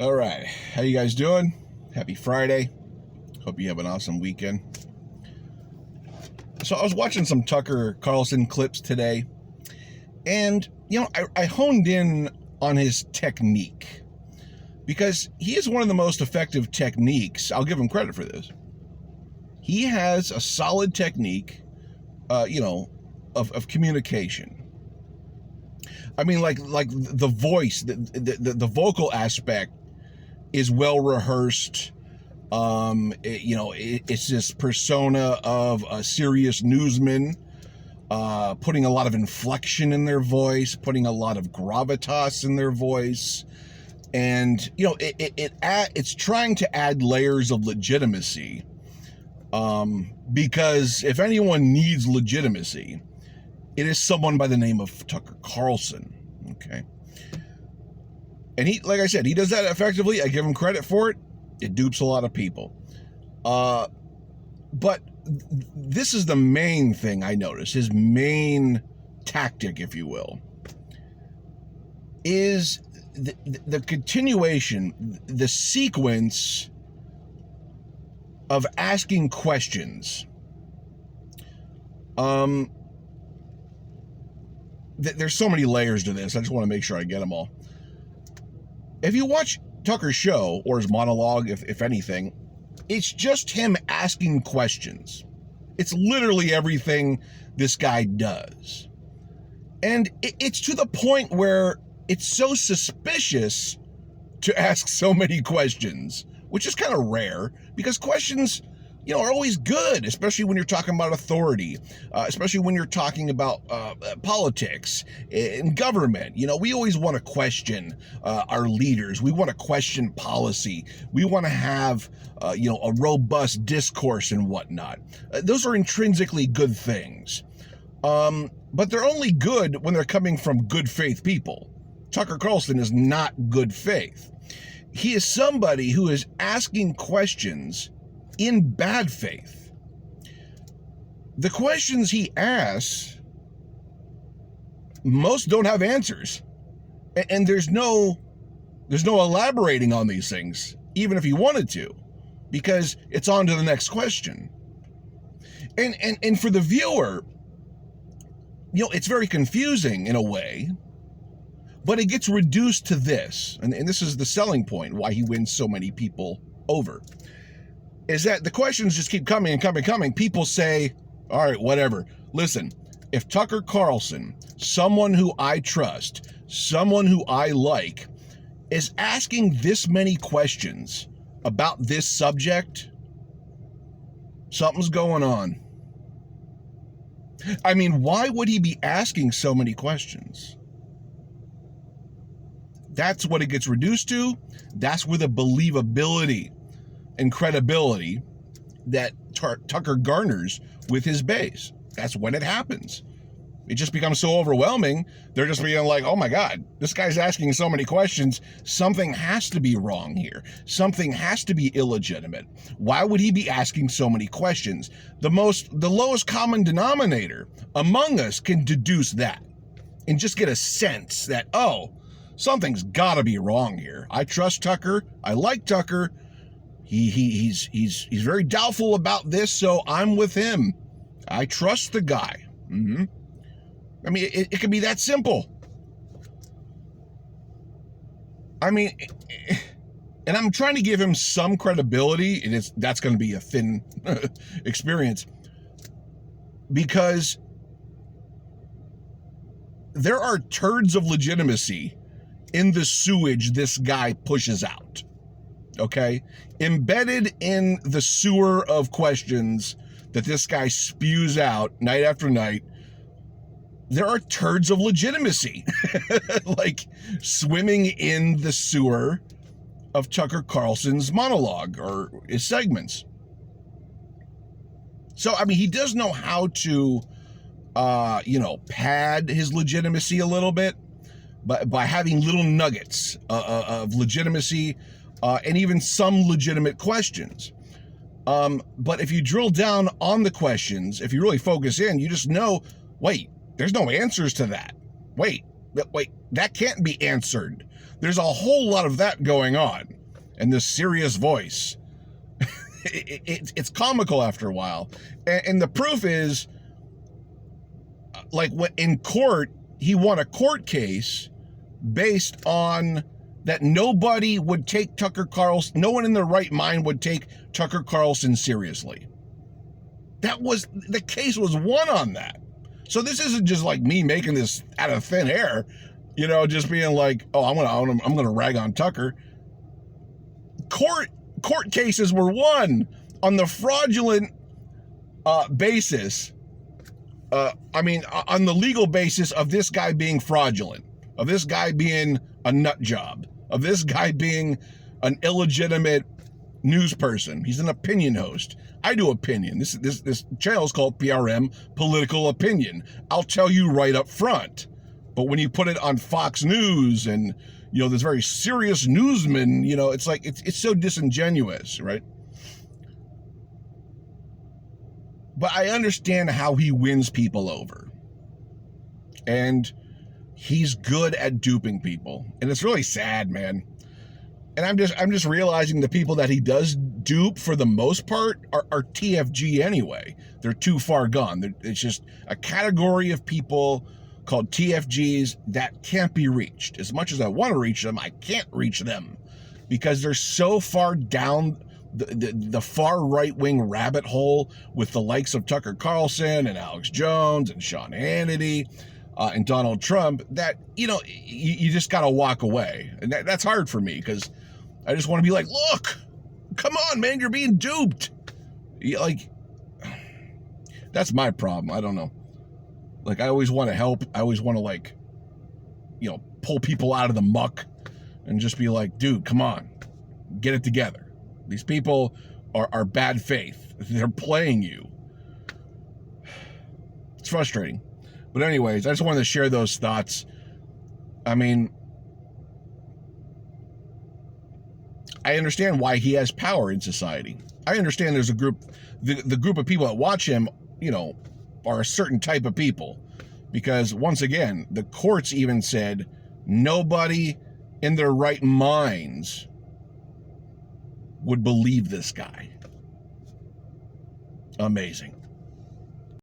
All right, how you guys doing? Happy Friday. Hope you have an awesome weekend. So I was watching some Tucker Carlson clips today, and I honed in on his technique because he is one of the most effective techniques. I'll give him credit for this. He has a solid technique, of communication. I mean, like the voice, the vocal aspect is well rehearsed. It's this persona of a serious newsman, putting a lot of inflection in their voice, putting a lot of gravitas in their voice, and it's trying to add layers of legitimacy. Because if anyone needs legitimacy, it is someone by the name of Tucker Carlson. Okay. And he, like I said, he does that effectively. I give him credit for it. It dupes a lot of people. But this is the main thing I notice. His main tactic, if you will, is the continuation, the sequence of asking questions. There's so many layers to this. I just want to make sure I get them all. If you watch Tucker's show, or his monologue, if anything, it's just him asking questions. It's literally everything this guy does. And it's to the point where it's so suspicious to ask so many questions, which is kind of rare, because questions, are always good, especially when you're talking about authority, especially when you're talking about politics and government. We always want to question our leaders. We want to question policy. We want to have, a robust discourse and whatnot. Those are intrinsically good things. But they're only good when they're coming from good faith people. Tucker Carlson is not good faith. He is somebody who is asking questions in bad faith. The questions he asks, most don't have answers. And there's no elaborating on these things, even if he wanted to, because it's on to the next question. And for the viewer, it's very confusing in a way, but it gets reduced to this, and this is the selling point, why he wins so many people over, is that the questions just keep coming and coming. People say, all right, whatever. Listen, if Tucker Carlson, someone who I trust, someone who I like, is asking this many questions about this subject, something's going on. I mean, why would he be asking so many questions? That's what it gets reduced to. That's where the believability and credibility that Tucker garners with his base. That's when it happens. It just becomes so overwhelming. They're just being like, oh my God, this guy's asking so many questions. Something has to be wrong here. Something has to be illegitimate. Why would he be asking so many questions? The lowest common denominator among us can deduce that and just get a sense that, oh, something's gotta be wrong here. I trust Tucker. I like Tucker. He's very doubtful about this, so I'm with him. I trust the guy. Mm-hmm. I mean, it can be that simple. I mean, and I'm trying to give him some credibility, and that's going to be a thin experience, because there are turds of legitimacy in the sewage this guy pushes out. Okay? Embedded in the sewer of questions that this guy spews out night after night, there are turds of legitimacy, like swimming in the sewer of Tucker Carlson's monologue or his segments. So, I mean, he does know how to, pad his legitimacy a little bit by having little nuggets of legitimacy, and even some legitimate questions. But if you drill down on the questions, if you really focus in, you just know, wait, there's no answers to that. Wait, that can't be answered. There's a whole lot of that going on, and this serious voice. It's comical after a while, and the proof is, like, in court, he won a court case based on that nobody would take Tucker Carlson, no one in their right mind would take Tucker Carlson seriously. The case was won on that. So this isn't just like me making this out of thin air, just being like, oh, I'm gonna rag on Tucker. Court cases were won on the fraudulent basis. On the legal basis of this guy being fraudulent, of this guy being a nut job, of this guy being an illegitimate news person. He's an opinion host. I do opinion. This channel is called PRM, Political Opinion. I'll tell you right up front. But when you put it on Fox News and this very serious newsman, it's like it's so disingenuous, right? But I understand how he wins people over. And he's good at duping people. And it's really sad, man. And I'm just realizing the people that he does dupe for the most part are TFG anyway. They're too far gone. It's just a category of people called TFGs that can't be reached. As much as I want to reach them, I can't reach them because they're so far down the far right-wing rabbit hole with the likes of Tucker Carlson and Alex Jones and Sean Hannity and Donald Trump that, you just got to walk away. And that's hard for me because I just want to be like, look, come on, man, you're being duped. That's my problem. I don't know. I always want to help. I always want to, pull people out of the muck and just be like, dude, come on, get it together. These people are bad faith. They're playing you. It's frustrating. But anyways, I just wanted to share those thoughts. I understand why he has power in society. I understand there's a group, the group of people that watch him, are a certain type of people. Because once again, the courts even said nobody in their right minds would believe this guy. Amazing.